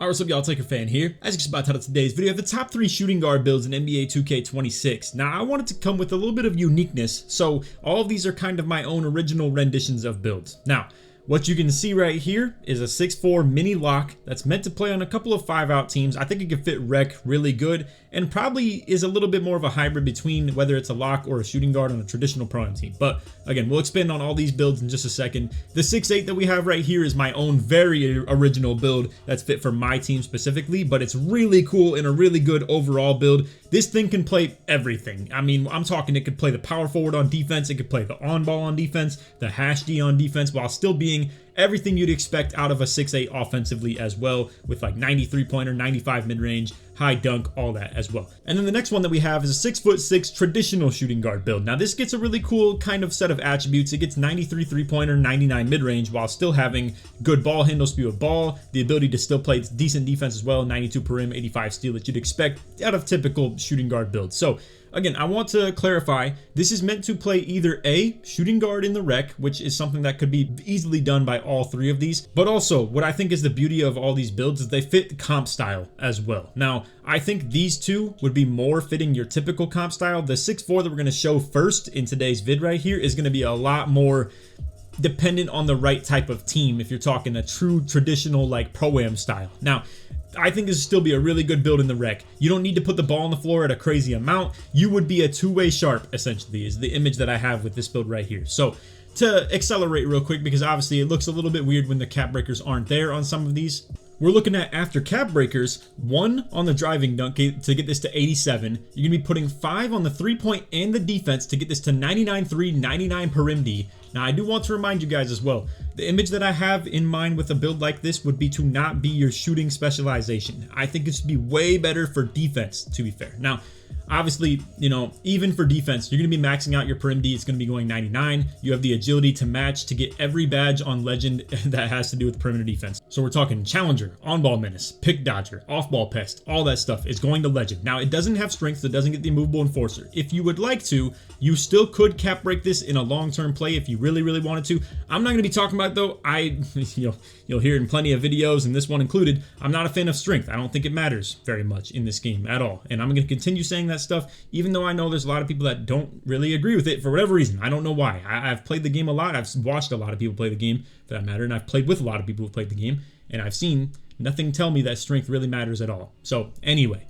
Alright, what's up y'all, it's LakerFan here. As you can see by the title of today's video, I have the top 3 shooting guard builds in NBA 2K26. Now, I wanted to come with a little bit of uniqueness, so all of these are kind of my own original renditions of builds. Now, what you can see right here is a 6'4 mini lock that's meant to play on a couple of 5-out teams. I think it could fit rec really good and probably is a little bit more of a hybrid between whether it's a lock or a shooting guard on a traditional pro-am team. But again, we'll expand on all these builds in just a second. The 6'8 that we have right here is my own very original build that's fit for my team specifically, but it's really cool and a really good overall build. This thing can play everything. I mean, I'm talking it could play the power forward on defense, it could play the on ball on defense, the hash D on defense, while still being everything you'd expect out of a 6'8 offensively as well, with like 93 pointer, 95 mid-range, high dunk, all that as well. And then the next one that we have is a 6'6 traditional shooting guard build. Now this gets a really cool kind of set of attributes. It gets 93 3-pointer, 99 mid-range, while still having good ball handle, speed with ball, the ability to still play decent defense as well, 92 perim, 85 steal that you'd expect out of typical shooting guard builds. So again, I want to clarify, this is meant to play either A, shooting guard in the rec, which is something that could be easily done by all 3 of these, but also what I think is the beauty of all these builds is they fit the comp style as well. Now, I think these 2 would be more fitting your typical comp style. The 6'4 that we're going to show first in today's vid right here is going to be a lot more dependent on the right type of team if you're talking a true traditional like pro-am style. Now, I think this would still be a really good build in the rec. You don't need to put the ball on the floor at a crazy amount. You would be a two-way sharp, essentially, is the image that I have with this build right here. So to accelerate real quick, because obviously it looks a little bit weird when the cap breakers aren't there on some of these. We're looking at, after cap breakers, 1 on the driving dunk to get this to 87. You're going to be putting 5 on the 3-point and the defense to get this to 99-3, 99 perim D. Now, I do want to remind you guys as well, the image that I have in mind with a build like this would be to not be your shooting specialization. I think this would be way better for defense, to be fair. Now, obviously, you know, even for defense, you're going to be maxing out your perim D. It's going to be going 99. You have the agility to match to get every badge on legend that has to do with perimeter defense. So we're talking challenger, on-ball menace, pick dodger, off-ball pest, all that stuff is going to legend. Now, it doesn't have strength, so it doesn't get the immovable enforcer. If you would like to, you still could cap break this in a long-term play if you really wanted to. I'm not going to be talking about it though. You'll hear in plenty of videos, and this one included, I'm not a fan of strength. I don't think it matters very much in this game at all. And I'm going to continue saying that stuff, even though I know there's a lot of people that don't really agree with it for whatever reason. I don't know why. I've played the game a lot. I've watched a lot of people play the game for that matter, and I've played with a lot of people who played the game, and I've seen nothing tell me that strength really matters at all. So anyway,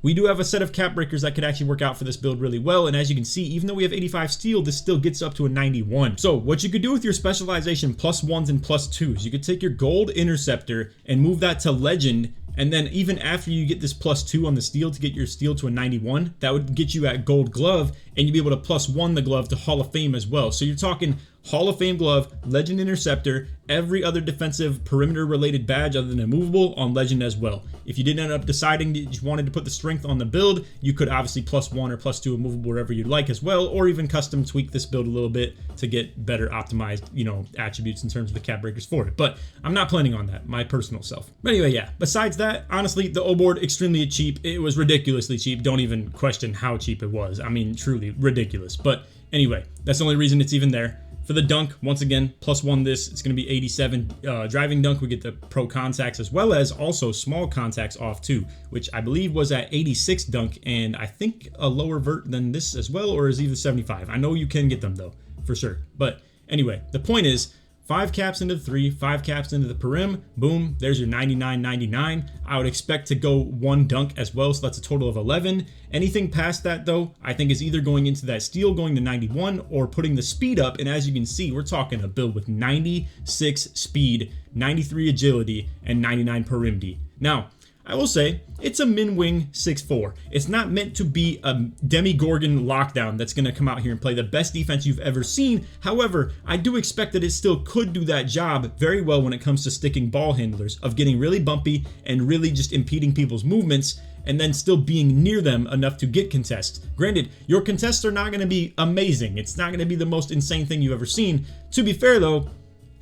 we do have a set of cap breakers that could actually work out for this build really well, and as you can see, even though we have 85 steal, this still gets up to a 91. So what you could do with your specialization +1s and +2s, you could take your gold interceptor and move that to legend, and then even after you get this +2 on the steal to get your steal to a 91, that would get you at gold glove, and you'd be able to +1 the glove to Hall of Fame as well. So you're talking Hall of Fame glove, legend interceptor, every other defensive perimeter related badge other than immovable on legend as well. If you didn't end up deciding that you wanted to put the strength on the build, you could obviously +1 or +2 immovable wherever you'd like as well, or even custom tweak this build a little bit to get better optimized, you know, attributes in terms of the cap breakers for it. But I'm not planning on that, my personal self. But anyway, yeah, besides that, honestly, the O board extremely cheap. It was ridiculously cheap. Don't even question how cheap it was. I mean, truly ridiculous. But anyway, that's the only reason it's even there. For the dunk, once again, +1 this, it's going to be 87. Driving dunk, we get the pro contacts as well as also small contacts off too, which I believe was at 86 dunk, and I think a lower vert than this as well, or is even 75. I know you can get them though, for sure. But anyway, the point is, 5 caps into the 3, 5 caps into the perim, boom, there's your 99-99. I would expect to go 1 dunk as well, so that's a total of 11. Anything past that though, I think is either going into that steal going to 91 or putting the speed up, and as you can see, we're talking a build with 96 speed, 93 agility, and 99 perim D. Now, I will say, it's a min-wing 6'4". It's not meant to be a Demigorgon lockdown that's going to come out here and play the best defense you've ever seen. However, I do expect that it still could do that job very well when it comes to sticking ball handlers, of getting really bumpy and really just impeding people's movements, and then still being near them enough to get contests. Granted, your contests are not going to be amazing. It's not going to be the most insane thing you've ever seen. To be fair though,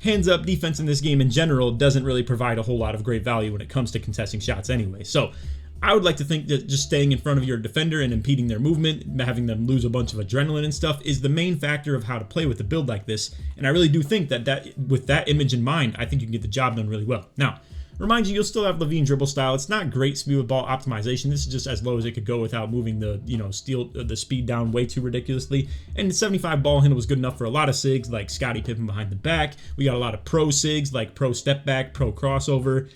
hands up defense in this game in general doesn't really provide a whole lot of great value when it comes to contesting shots anyway. So I would like to think that just staying in front of your defender and impeding their movement, having them lose a bunch of adrenaline and stuff, is the main factor of how to play with a build like this. And I really do think that with that image in mind, I think you can get the job done really well. Now, Remind you, you'll still have Levine dribble style. It's not great speed with ball optimization. This is just as low as it could go without moving the, the speed down way too ridiculously. And the 75 ball handle was good enough for a lot of SIGs like Scottie Pippen behind the back. We got a lot of pro SIGs like pro step back, pro crossover,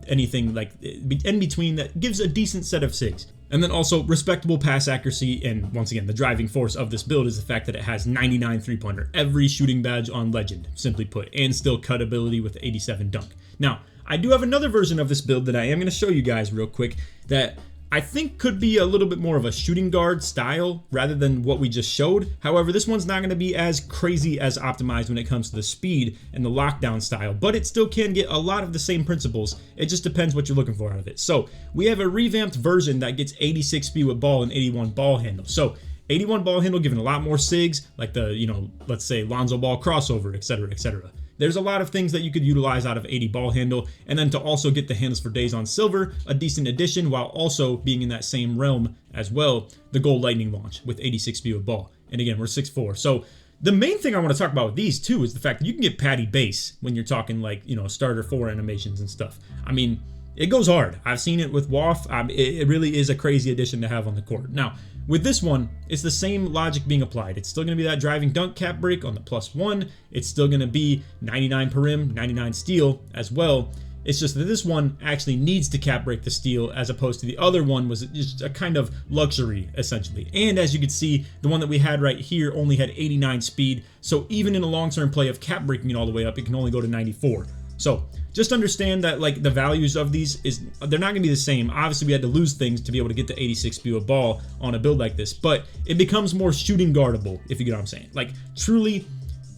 anything like in between that gives a decent set of SIGs. And then also respectable pass accuracy, and once again, the driving force of this build is the fact that it has 99 three-pointer, every shooting badge on Legend, simply put, and still cut ability with the 87 dunk. Now, I do have another version of this build that I am going to show you guys real quick that I think could be a little bit more of a shooting guard style rather than what we just showed. However, this one's not going to be as crazy as optimized when it comes to the speed and the lockdown style, but it still can get a lot of the same principles. It just depends what you're looking for out of it. So we have a revamped version that gets 86 speed with ball and 81 ball handle. So 81 ball handle giving a lot more SIGs, like the, let's say Lonzo Ball crossover, etc., etc. There's a lot of things that you could utilize out of 80 ball handle, and then to also get the handles for days on silver, a decent addition, while also being in that same realm as well, the gold lightning launch with 86 speed with ball. And again, we're 6'4". So the main thing I want to talk about with these too is the fact that you can get patty base when you're talking like, starter 4 animations and stuff. I mean, it goes hard. I've seen it with WAF. It really is a crazy addition to have on the court. Now, with this one, it's the same logic being applied. It's still going to be that driving dunk cap break on the +1. It's still going to be 99 perim, 99 steal as well. It's just that this one actually needs to cap break the steal as opposed to the other one was just a kind of luxury, essentially. And as you can see, the one that we had right here only had 89 speed. So even in a long-term play of cap breaking it all the way up, it can only go to 94. So just understand that like the values of these they're not gonna be the same. Obviously we had to lose things to be able to get the 86 speed of ball on a build like this, but it becomes more shooting guardable, if you get what I'm saying. Like truly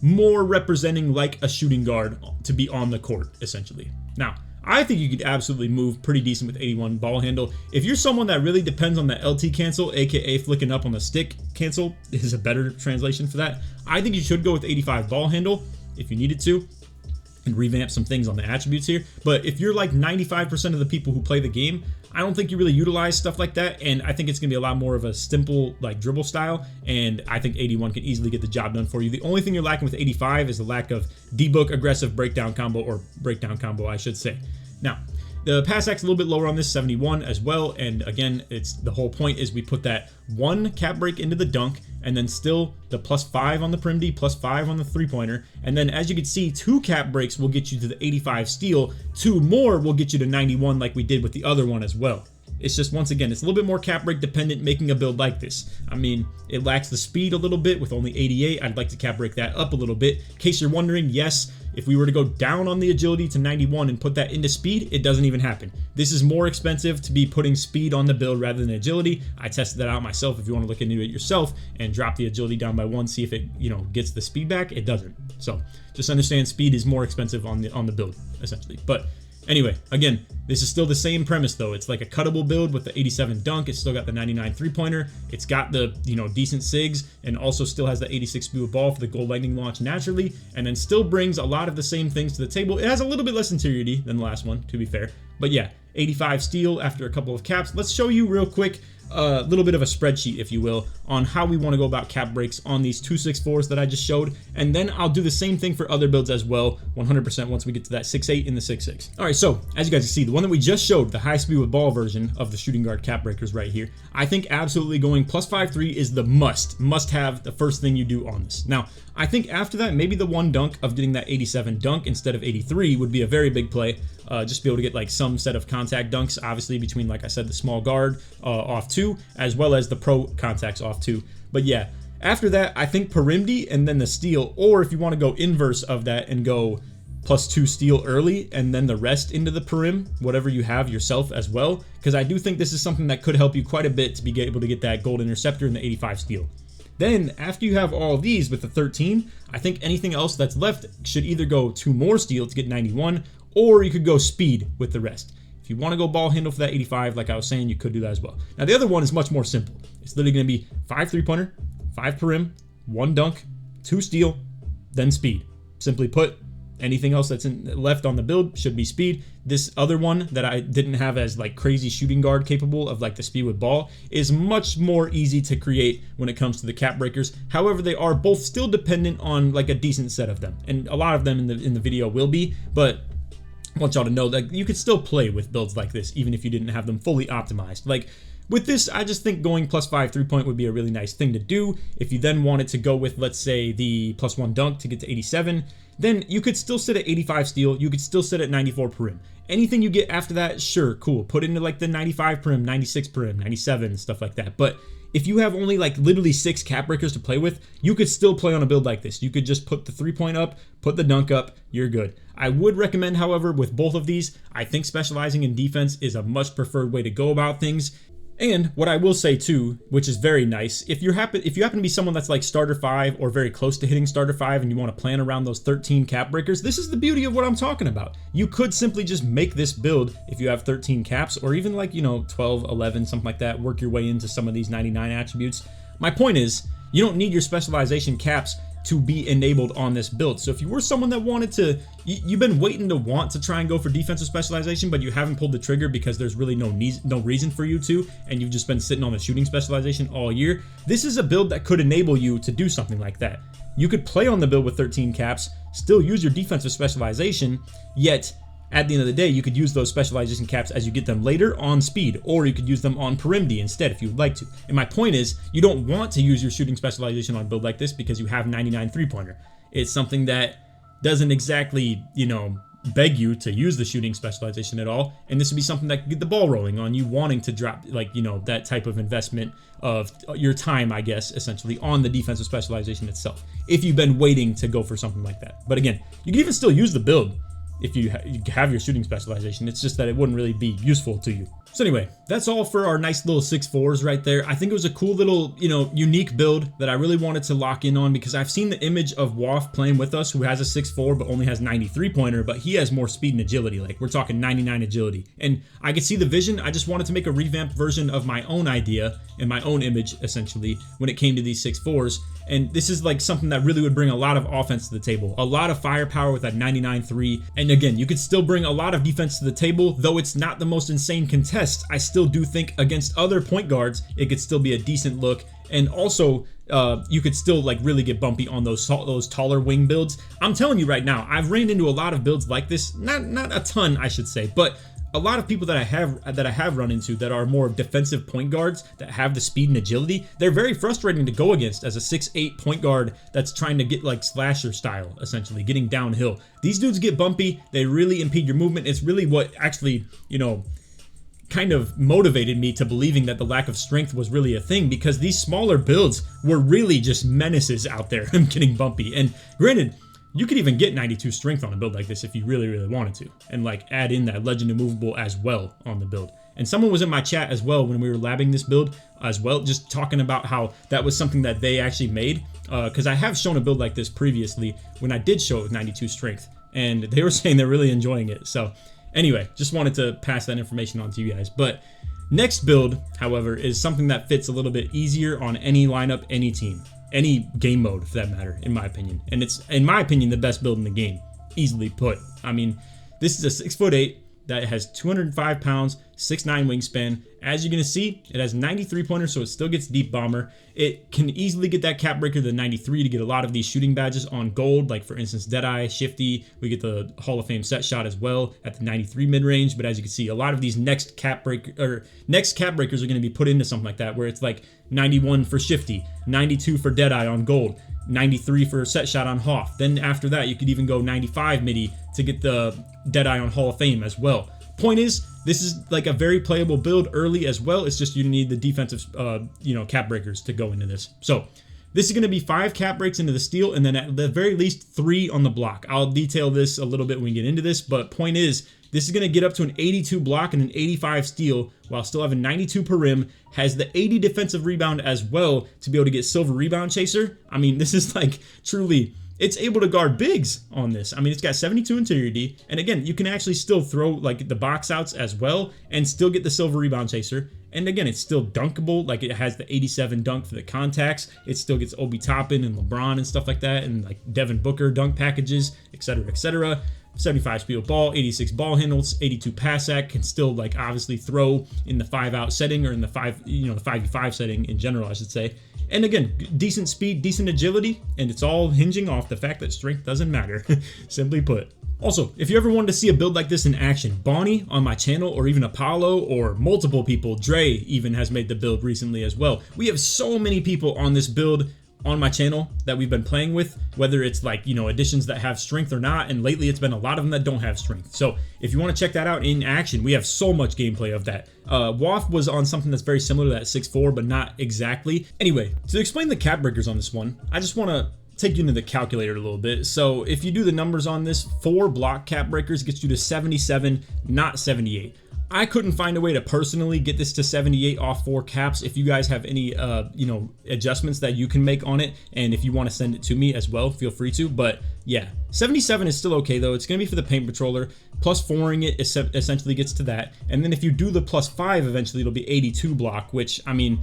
more representing like a shooting guard to be on the court, essentially. Now, I think you could absolutely move pretty decent with 81 ball handle. If you're someone that really depends on the LT cancel, aka flicking up on the stick cancel is a better translation for that, I think you should go with 85 ball handle if you needed to, and revamp some things on the attributes here. But if you're like 95% of the people who play the game, I don't think you really utilize stuff like that, and I think it's gonna be a lot more of a simple like dribble style, and I think 81 can easily get the job done for you. The only thing you're lacking with 85 is the lack of D-book aggressive breakdown combo, or breakdown combo I should say. Now, the pass X a little bit lower on this, 71 as well, and again, it's the whole point is we put that 1 cap break into the dunk, and then still the +5 on the prim D, +5 on the three-pointer, and then as you can see, 2 cap breaks will get you to the 85 steal, 2 more will get you to 91 like we did with the other one as well. It's just, once again, it's a little bit more cap break dependent making a build like this. I mean, it lacks the speed a little bit with only 88. I'd like to cap break that up a little bit. In case you're wondering, yes, if we were to go down on the agility to 91 and put that into speed, it doesn't even happen. This is more expensive to be putting speed on the build rather than agility. I tested that out myself. If you want to look into it yourself and drop the agility down by 1, see if it, gets the speed back, it doesn't. So just understand speed is more expensive on the build, essentially. But anyway, again, this is still the same premise though. It's like a cuttable build with the 87 dunk. It's still got the 99 three-pointer. It's got the, decent SIGs, and also still has the 86 speed with ball for the gold lightning launch naturally, and then still brings a lot of the same things to the table. It has a little bit less interiority than the last one, to be fair. But yeah, 85 steal after a couple of caps. Let's show you real quick a little bit of a spreadsheet, if you will, on how we want to go about cap breaks on these 264s that I just showed, and then I'll do the same thing for other builds as well, 100% once we get to that 6'8 and the 6'6. All right, so as you guys can see, the one that we just showed, the high speed with ball version of the shooting guard cap breakers right here, I think absolutely going +5'3" is the must have, the first thing you do on this. Now, I think after that, maybe the 1 dunk of getting that 87 dunk instead of 83 would be a very big play. Just be able to get like some set of contact dunks, obviously between, like I said, the small guard off 2, as well as the pro contacts off 2. But yeah, after that, I think Perimdi and then the steal, or if you want to go inverse of that and go +2 steal early and then the rest into the perim, whatever you have yourself as well, because I do think this is something that could help you quite a bit to be able to get that gold interceptor and the 85 steal. Then, after you have all these with the 13, I think anything else that's left should either go 2 more steal to get 91, or you could go speed with the rest. If you want to go ball handle for that 85, like I was saying, you could do that as well. Now, the other one is much more simple. It's literally going to be 5 three-pointer, 5 perim, 1 dunk, 2 steal, then speed. Simply put, anything else that's left on the build should be speed. This other one that I didn't have as like crazy shooting guard capable of like the speed with ball is much more easy to create when it comes to the cap breakers. However, they are both still dependent on like a decent set of them, and a lot of them in the video will be, but I want y'all to know that you could still play with builds like this, even if you didn't have them fully optimized. Like, with this, I just think going +5 3-point would be a really nice thing to do. If you then wanted to go with, let's say, the +1 dunk to get to 87, then you could still sit at 85 steal. You could still sit at 94 perim. Anything you get after that, sure, cool. Put into like the 95 perim, 96 perim, 97, stuff like that. But if you have only like literally 6 cap breakers to play with, you could still play on a build like this. You could just put the 3-point up, put the dunk up, you're good. I would recommend, however, with both of these, I think specializing in defense is a much preferred way to go about things. And what I will say too, which is very nice, if you happen to be someone that's like starter 5 or very close to hitting starter 5 and you want to plan around those 13 cap breakers, this is the beauty of what I'm talking about. You could simply just make this build if you have 13 caps, or even like, 12, 11, something like that, work your way into some of these 99 attributes. My point is, you don't need your specialization caps to be enabled on this build. So if you were someone that wanted to, you've been waiting to want to try and go for defensive specialization, but you haven't pulled the trigger because there's really no reason for you to, and you've just been sitting on the shooting specialization all year, this is a build that could enable you to do something like that. You could play on the build with 13 caps, still use your defensive specialization, yet at the end of the day, you could use those specialization caps as you get them later on speed, or you could use them on perimity instead if you would like to. And my point is, you don't want to use your shooting specialization on a build like this because you have 99 3-pointer. It's something that doesn't exactly, beg you to use the shooting specialization at all. And this would be something that could get the ball rolling on you wanting to drop, like, that type of investment of your time, I guess, essentially on the defensive specialization itself, if you've been waiting to go for something like that. But again, you can even still use the build if you have your shooting specialization. It's just that it wouldn't really be useful to you. So anyway, that's all for our nice little 6-4s right there. I think it was a cool little, unique build that I really wanted to lock in on, because I've seen the image of Waff playing with us, who has a 6-4 but only has 93 pointer, but he has more speed and agility. Like, we're talking 99 agility. And I could see the vision. I just wanted to make a revamped version of my own idea and my own image, essentially, when it came to these 6-4s. And this is like something that really would bring a lot of offense to the table, a lot of firepower with that 99-3. And again, you could still bring a lot of defense to the table, though it's not the most insane contest. I still do think against other point guards, it could still be a decent look. And also, you could still like really get bumpy on those taller wing builds. I'm telling you right now, I've ran into a lot of builds like this, not a ton, I should say, but a lot of people that I have run into that are more defensive point guards that have the speed and agility, they're very frustrating to go against as a 6'8" point guard that's trying to get like slasher style, essentially getting downhill. These dudes get bumpy, they really impede your movement. It's really what actually, kind of motivated me to believing that the lack of strength was really a thing, because these smaller builds were really just menaces out there and getting bumpy. And granted, you could even get 92 strength on a build like this if you really, really wanted to, and like add in that legend immovable as well on the build. And someone was in my chat as well when we were labbing this build as well, just talking about how that was something that they actually made, because I have shown a build like this previously when I did show it with 92 strength, and they were saying they're really enjoying it. So anyway, just wanted to pass that information on to you guys. But next build, however, is something that fits a little bit easier on any lineup, any team, any game mode for that matter, in my opinion. And it's, in my opinion, the best build in the game, easily put. I mean, this is a 6'8" that has 205 pounds, 6'9" wingspan. As you're going to see, it has 93 pointer, so it still gets deep bomber. It can easily get that cap breaker to 93 to get a lot of these shooting badges on gold, like for instance, Deadeye, Shifty. We get the Hall of Fame set shot as well at the 93 mid range. But as you can see, a lot of these next cap breakers are going to be put into something like that, where it's like 91 for Shifty, 92 for Deadeye on gold, 93 for set shot on Hoff. Then after that, you could even go 95 midi to get the Deadeye on Hall of Fame as well. Point is, this is like a very playable build early as well. It's just you need the defensive, cap breakers to go into this. So this is going to be 5 cap breaks into the steal, and then at the very least 3 on the block. I'll detail this a little bit when we get into this, but point is, this is going to get up to an 82 block and an 85 steal while still having 92 per rim. Has the 80 defensive rebound as well to be able to get silver rebound chaser. I mean, this is like truly, it's able to guard bigs on this. I mean, it's got 72 interior D. And again, you can actually still throw like the box outs as well and still get the silver rebound chaser. And again, it's still dunkable. Like, it has the 87 dunk for the contacts. It still gets Obi Toppin and LeBron and stuff like that, and like Devin Booker dunk packages, etc., etc. 75 speed of ball, 86 ball handles, 82 pass act, can still like obviously throw in the 5-out setting, or in the 5v5 setting in general, I should say. And again, decent speed, decent agility, and it's all hinging off the fact that strength doesn't matter. Simply put. Also, if you ever wanted to see a build like this in action, Bonnie on my channel, or even Apollo, or multiple people, Dre even has made the build recently as well. We have so many people on this build on my channel that we've been playing with, whether it's like, you know, additions that have strength or not, and lately it's been a lot of them that don't have strength. So if you want to check that out in action, we have so much gameplay of that. WAF was on something that's very similar to that 6'4", but not exactly. Anyway, to explain the cap breakers on this one, I just want to take you into the calculator a little bit. So if you do the numbers on this, 4 block cap breakers gets you to 77, not 78. I couldn't find a way to personally get this to 78 off 4 caps. If you guys have any you know, adjustments that you can make on it, and if you want to send it to me as well, feel free to. But yeah, 77 is still okay though. It's gonna be for the paint patroller. Plus 4ing it essentially gets to that, and then if you do the plus 5, eventually it'll be 82 block, which, I mean,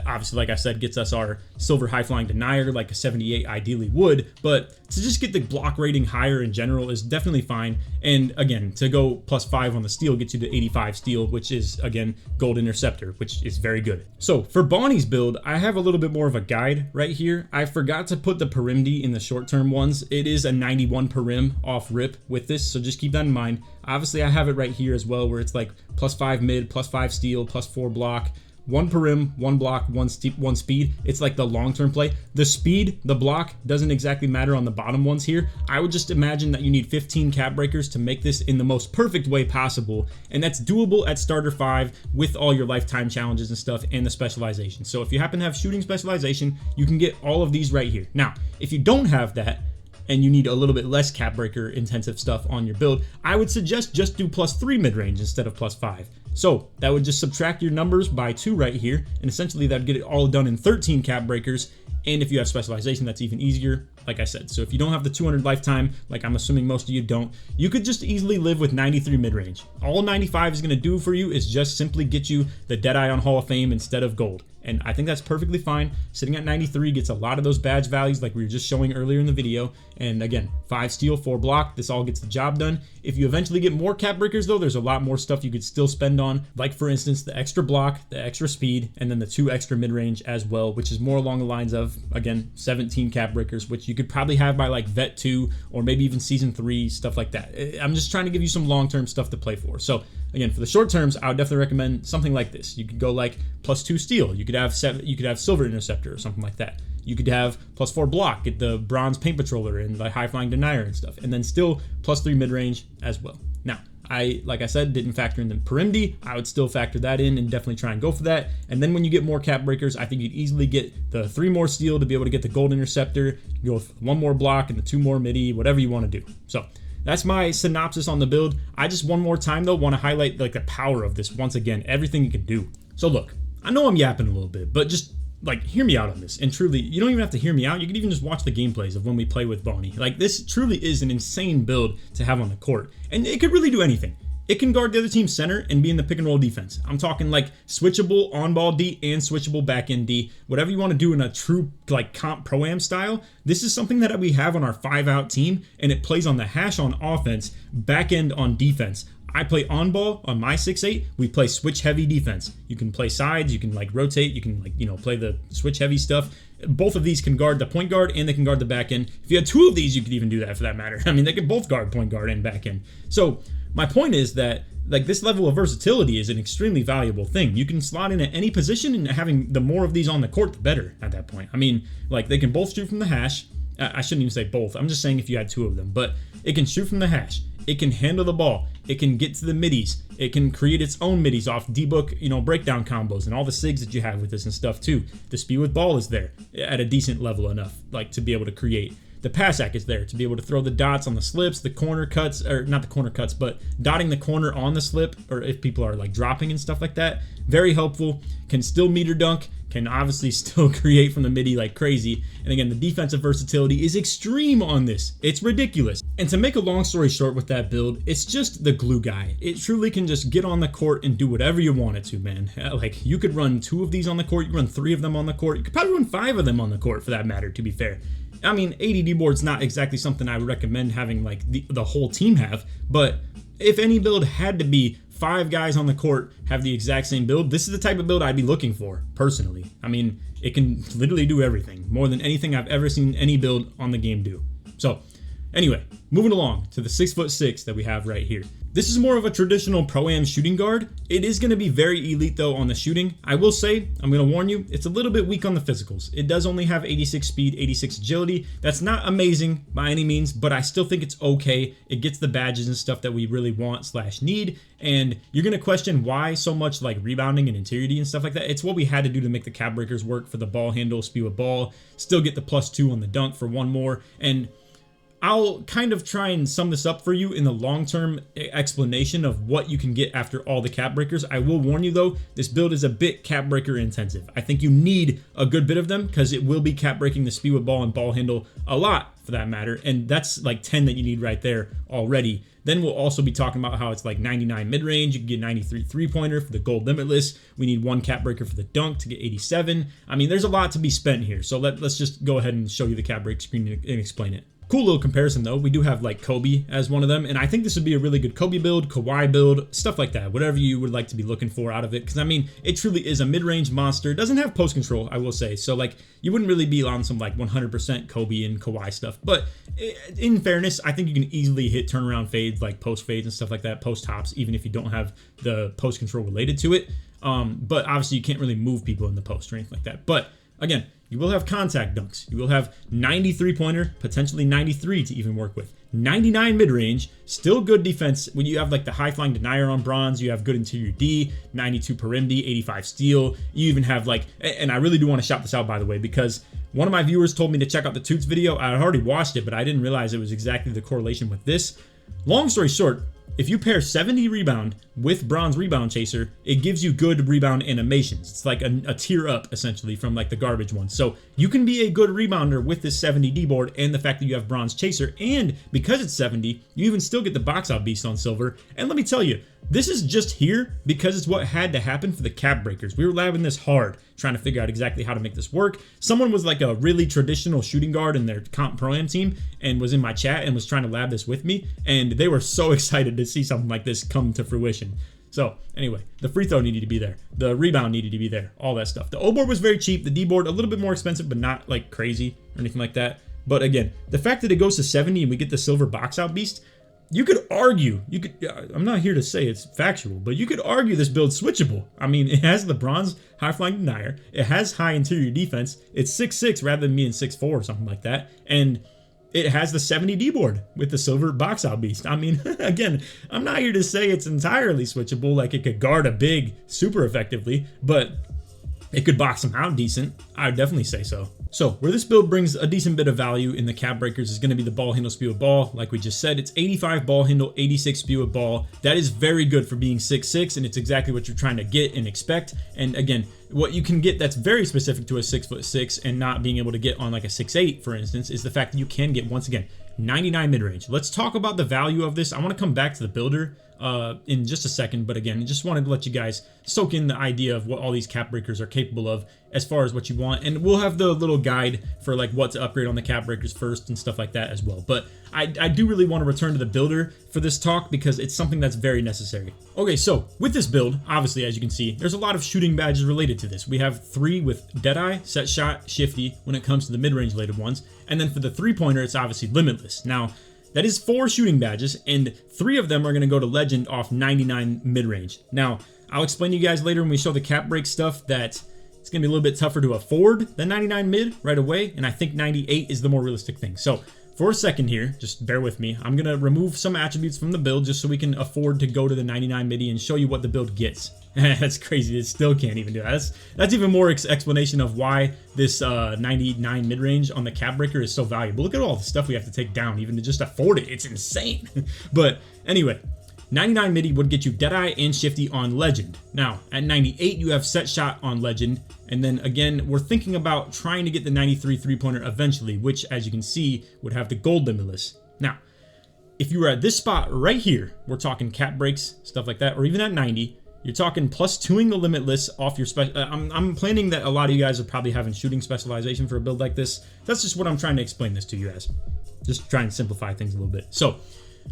obviously, like I said, gets us our silver high flying denier like a 78 ideally would, but to just get the block rating higher in general is definitely fine. And again, to go plus 5 on the steel gets you to 85 steel, which is, again, gold interceptor, which is very good. So for Bonnie's build, I have a little bit more of a guide right here. I forgot to put the perimdy in the short term ones. It is a 91 perim off rip with this, so just keep that in mind. Obviously, I have it right here as well, where it's like plus 5 mid, plus 5 steel, plus 4 block, 1 perim, 1 block, 1 speed. It's like the long-term play. The speed, the block, doesn't exactly matter on the bottom ones here. I would just imagine that you need 15 cap breakers to make this in the most perfect way possible, and that's doable at starter 5 with all your lifetime challenges and stuff and the specialization. So if you happen to have shooting specialization, you can get all of these right here. Now, if you don't have that, and you need a little bit less cap breaker intensive stuff on your build, I would suggest just do plus 3 mid-range instead of plus 5. So that would just subtract your numbers by 2 right here, and essentially that'd get it all done in 13 cap breakers. And if you have specialization, that's even easier, like I said. So if you don't have the 200 lifetime, like I'm assuming most of you don't, you could just easily live with 93 mid-range. All 95 is going to do for you is just simply get you the Deadeye on Hall of Fame instead of gold. And I think that's perfectly fine. Sitting at 93 gets a lot of those badge values like we were just showing earlier in the video. And again, 5 steel, 4 block, this all gets the job done. If you eventually get more cap breakers though, there's a lot more stuff you could still spend on. Like for instance, the extra block, the extra speed, and then the 2 extra mid-range as well, which is more along the lines of, again, 17 cap breakers, which you could probably have by like Vet 2 or maybe even Season 3, stuff like that. I'm just trying to give you some long-term stuff to play for. So again, for the short terms, I would definitely recommend something like this. You could go like plus 2 steel. You could have silver interceptor or something like that. You could have plus 4 block, get the bronze paint patroller and the high flying denier and stuff, and then still plus 3 mid range as well. Now, like I said, didn't factor in the perimdy. I would still factor that in and definitely try and go for that. And then when you get more cap breakers, I think you'd easily get the 3 more steel to be able to get the gold interceptor. You go with 1 more block and the 2 more midi, whatever you want to do. So that's my synopsis on the build. I just one more time though want to highlight like the power of this once again, everything you can do. So look, I know I'm yapping a little bit, but just like hear me out on this. And truly, you don't even have to hear me out. You can even just watch the gameplays of when we play with Bonnie. Like this truly is an insane build to have on the court, and it could really do anything. It can guard the other team's center and be in the pick and roll defense. I'm talking like switchable on-ball D and switchable back-end D. Whatever you want to do in a true like comp pro-am style, this is something that we have on our 5-out team, and it plays on the hash on offense, back-end on defense. I play on-ball on my 6'8". We play switch-heavy defense. You can play sides, you can like rotate, you can like, you know, play the switch-heavy stuff. Both of these can guard the point guard and they can guard the back end. If you had 2 of these, you could even do that for that matter. I mean, they can both guard point guard and back end. So my point is that like this level of versatility is an extremely valuable thing. You can slot in at any position, and having the more of these on the court, the better at that point. I mean, like they can both shoot from the hash. I shouldn't even say both. I'm just saying if you had 2 of them, but it can shoot from the hash. It can handle the ball. It can get to the middies. It can create its own middies off D-book, you know, breakdown combos and all the SIGs that you have with this and stuff too. The speed with ball is there at a decent level enough, like to be able to create. The pass act is there to be able to throw the dots on the slips, the corner cuts, or not the corner cuts, but dotting the corner on the slip, or if people are like dropping and stuff like that. Very helpful. Can still meter dunk. Can obviously still create from the midi like crazy. And again, the defensive versatility is extreme on this. It's ridiculous. And to make a long story short with that build, it's just the glue guy. It truly can just get on the court and do whatever you want it to, man. Like you could run 2 of these on the court. You could run 3 of them on the court. You could probably run 5 of them on the court for that matter, to be fair. I mean, ADD board's not exactly something I would recommend having like the whole team have, but if any build had to be 5 guys on the court have the exact same build, this is the type of build I'd be looking for, personally. I mean, it can literally do everything, more than anything I've ever seen any build on the game do. So, anyway, moving along to the 6'6" that we have right here. This is more of a traditional Pro-Am shooting guard. It is going to be very elite though on the shooting. I will say, I'm going to warn you, it's a little bit weak on the physicals. It does only have 86 speed, 86 agility. That's not amazing by any means, but I still think it's okay. It gets the badges and stuff that we really want / need. And you're going to question why so much like rebounding and interiority and stuff like that. It's what we had to do to make the cap breakers work for the ball handle, spew a ball, still get the +2 on the dunk for one more. And I'll kind of try and sum this up for you in the long-term explanation of what you can get after all the cap breakers. I will warn you though, this build is a bit cap breaker intensive. I think you need a good bit of them because it will be cap breaking the speed with ball and ball handle a lot for that matter. And that's like 10 that you need right there already. Then we'll also be talking about how it's like 99 mid-range. You can get 93 three-pointer for the gold limitless. We need 1 cap breaker for the dunk to get 87. I mean, there's a lot to be spent here. So let's just go ahead and show you the cap break screen and explain it. Cool little comparison though. We do have like Kobe as one of them, and I think this would be a really good Kobe build, Kawhi build, stuff like that, whatever you would like to be looking for out of it. Because I mean, it truly is a mid-range monster. It doesn't have post control, I will say, so like you wouldn't really be on some like 100% Kobe and Kawhi stuff. But in fairness, I think you can easily hit turnaround fades, like post fades and stuff like that, post hops, even if you don't have the post control related to it. But obviously you can't really move people in the post or anything like that. But again, you will have contact dunks. You will have 90 three-pointer, potentially 93 to even work with. 99 mid-range, still good defense. When you have like the high-flying denier on bronze, you have good interior D, 92 perim D, 85 steal. You even have like, and I really do want to shout this out by the way, because one of my viewers told me to check out the Toots video. I had already watched it, but I didn't realize it was exactly the correlation with this. Long story short, if you pair 70 rebound with bronze rebound chaser, it gives you good rebound animations. It's like a tier up essentially from like the garbage one. So you can be a good rebounder with this 70 D board and the fact that you have bronze chaser, and because it's 70, you even still get the box out beast on silver. And let me tell you, this is just here because it's what had to happen for the cap breakers. We were labbing this hard, trying to figure out exactly how to make this work. Someone was like a really traditional shooting guard in their comp pro-am team and was in my chat and was trying to lab this with me. And they were so excited to see something like this come to fruition. So anyway, the free throw needed to be there. The rebound needed to be there. All that stuff. The O board was very cheap. The D board a little bit more expensive, but not like crazy or anything like that. But again, the fact that it goes to 70 and we get the silver box out beast, you could argue, I'm not here to say it's factual, but you could argue this build's switchable. I mean, it has the bronze high flying denier. It has high interior defense. It's 6'6" rather than being 6'4" or something like that. And it has the 70 D board with the silver box out beast. I mean, again, I'm not here to say it's entirely switchable, like it could guard a big super effectively, but it could box them out decent. I would definitely say so. So where this build brings a decent bit of value in the cap breakers is going to be the ball handle speed with ball. Like we just said, it's 85 ball handle, 86 speed with ball. That is very good for being 6'6", and it's exactly what you're trying to get and expect. And again, what you can get that's very specific to a 6'6" and not being able to get on like a 6'8", for instance, is the fact that you can get, once again, 99 mid-range. Let's talk about the value of this. I want to come back to the builder in just a second, but again, I just wanted to let you guys soak in the idea of what all these cap breakers are capable of as far as what you want, and we'll have the little guide for like what to upgrade on the cap breakers first and stuff like that as well. But I do really want to return to the builder for this talk because it's something that's very necessary. Okay, so with this build, obviously as you can see, there's a lot of shooting badges related to this. We have 3 with Deadeye, Set Shot, Shifty when it comes to the mid-range related ones, and then for the 3-pointer it's obviously Limitless. Now that is 4 shooting badges, and 3 of them are going to go to Legend off 99 mid-range. Now, I'll explain to you guys later when we show the cap break stuff that it's going to be a little bit tougher to afford than 99 mid right away, and I think 98 is the more realistic thing. So, for a second here, just bear with me. I'm going to remove some attributes from the build just so we can afford to go to the 99 midi and show you what the build gets. That's crazy. It still can't even do that. That's even more explanation of why this 99 mid-range on the cap breaker is so valuable. Look at all the stuff we have to take down even to just afford it. It's insane. But anyway, 99 midi would get you Deadeye and Shifty on Legend. Now, at 98, you have Set Shot on Legend. And then again, we're thinking about trying to get the 93 three-pointer eventually, which, as you can see, would have the gold limitless. Now, if you were at this spot right here, we're talking cap breaks, stuff like that, or even at 90, you're talking +2ing the limitless off your special. I'm planning that a lot of you guys are probably having shooting specialization for a build like this. That's just what I'm trying to explain this to you guys. Just trying to simplify things a little bit. So,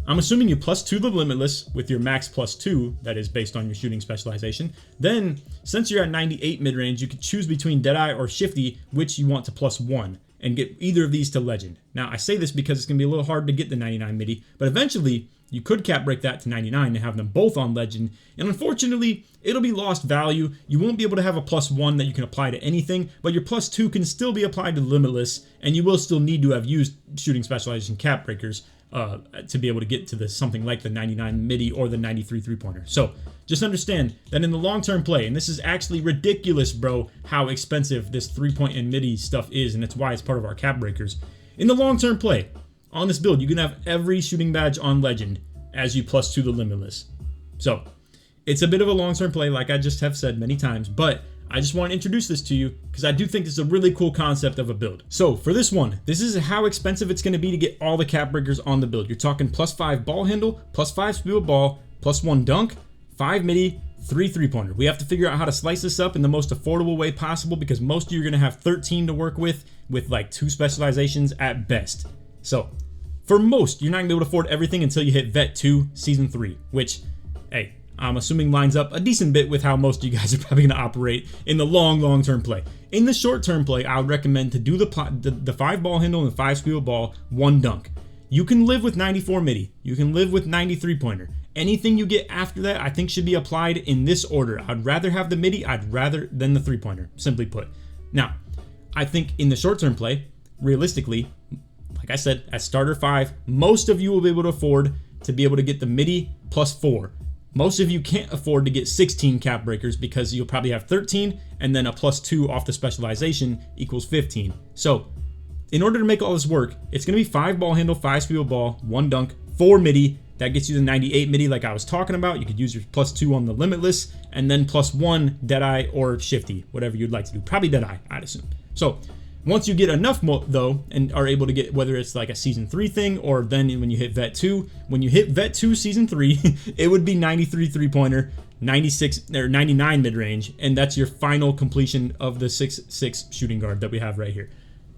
I'm assuming you +2 the limitless with your max +2, that is based on your shooting specialization. Then, since you're at 98 mid-range, you could choose between Deadeye or Shifty, which you want to +1. and get either of these to legend. Now, I say this because it's going to be a little hard to get the 99 midi, but eventually you could cap break that to 99 and have them both on legend. And unfortunately, it'll be lost value. You won't be able to have a +1 that you can apply to anything, but your +2 can still be applied to Limitless, and you will still need to have used shooting specialization cap breakers to be able to get to the something like the 99 midi or the 93 3-pointer. So just understand that in the long-term play, and this is actually ridiculous, bro, how expensive this 3-point and midi stuff is, and that's why it's part of our cap breakers. In the long-term play, on this build, you can have every shooting badge on legend as you +2 the Limitless. So it's a bit of a long-term play, like I just have said many times, but I just want to introduce this to you because I do think this is a really cool concept of a build. So for this one, this is how expensive it's going to be to get all the cap breakers on the build. You're talking +5 ball handle, +5 speed with ball, +1 dunk, 5 midi, 3 3-pointer. We have to figure out how to slice this up in the most affordable way possible because most of you are going to have 13 to work with like 2 specializations at best. So for most, you're not going to be able to afford everything until you hit Vet 2 Season 3, which, hey, I'm assuming lines up a decent bit with how most of you guys are probably going to operate in the long-term play. In the short-term play, I would recommend to do the 5 ball handle and the 5 speed with ball, 1 dunk. You can live with 94 midi. You can live with 93 pointer. Anything you get after that, I think should be applied in this order. I'd rather have the midi, than the 3-pointer, simply put. Now, I think in the short-term play, realistically, like I said, at starter 5, most of you will be able to afford to be able to get the midi +4. Most of you can't afford to get 16 cap breakers because you'll probably have 13 and then a +2 off the specialization equals 15. So in order to make all this work, it's going to be 5 ball handle, 5 speed with ball, 1 dunk, 4 midi. That gets you the 98 midi like I was talking about. You could use your +2 on the Limitless and then +1 Deadeye or Shifty, whatever you'd like to do. Probably Deadeye, I'd assume. So once you get enough though and are able to get, whether it's like a Season 3 thing or then when you hit Vet 2, when you hit Vet 2 Season 3, it would be 93 3-pointer, 96 or 99 mid-range, and that's your final completion of the 6'6 shooting guard that we have right here.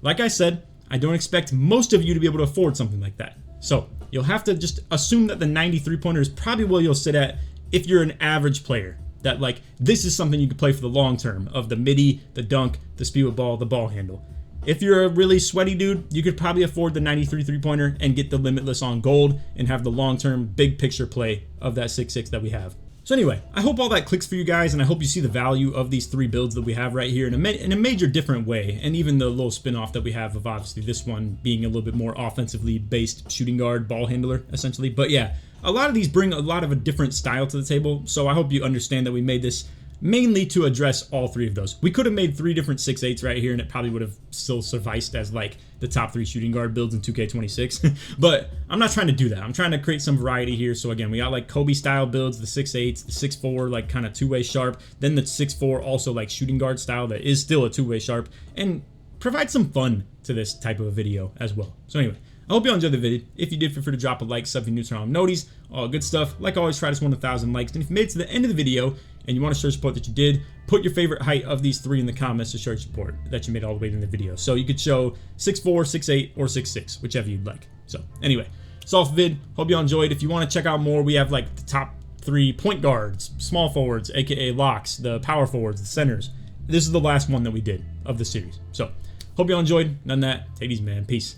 Like I said, I don't expect most of you to be able to afford something like that. So you'll have to just assume that the 93 pointer is probably where you'll sit at if you're an average player. That like, this is something you could play for the long term of the midi, the dunk, the speed with ball, the ball handle. If you're a really sweaty dude, you could probably afford the 93 3-pointer and get the Limitless on gold and have the long-term big picture play of that 6'6 that we have. So anyway, I hope all that clicks for you guys, and I hope you see the value of these 3 builds that we have right here in a major different way, and even the little spin-off that we have of obviously this one being a little bit more offensively based shooting guard, ball handler, essentially. But yeah, a lot of these bring a lot of a different style to the table, so I hope you understand that we made this mainly to address all 3 of those. We could have made 3 different 6'8s right here and it probably would have still sufficed as like the top 3 shooting guard builds in 2K26. But I'm not trying to do that. I'm trying to create some variety here. So again, we got like Kobe style builds, the 6'8s, the 6'4 like kind of 2-way sharp, then the 6'4 also like shooting guard style that is still a 2-way sharp, and provide some fun to this type of a video as well. So anyway, I hope you all enjoyed the video. If you did, feel free to drop a like, sub if you're new to our noties, all good stuff. Like always, try to score 1,000 likes. And if you made it to the end of the video and you want to show support that you did, put your favorite height of these 3 in the comments to show your support that you made all the way in the video. So you could show 6'4", 6'8", or 6'6", whichever you'd like. So anyway, it's all for vid. Hope you all enjoyed. If you want to check out more, we have like the top 3 point guards, small forwards, aka locks, the power forwards, the centers. This is the last one that we did of the series. So hope you all enjoyed. None of that. Take it easy, man. Peace.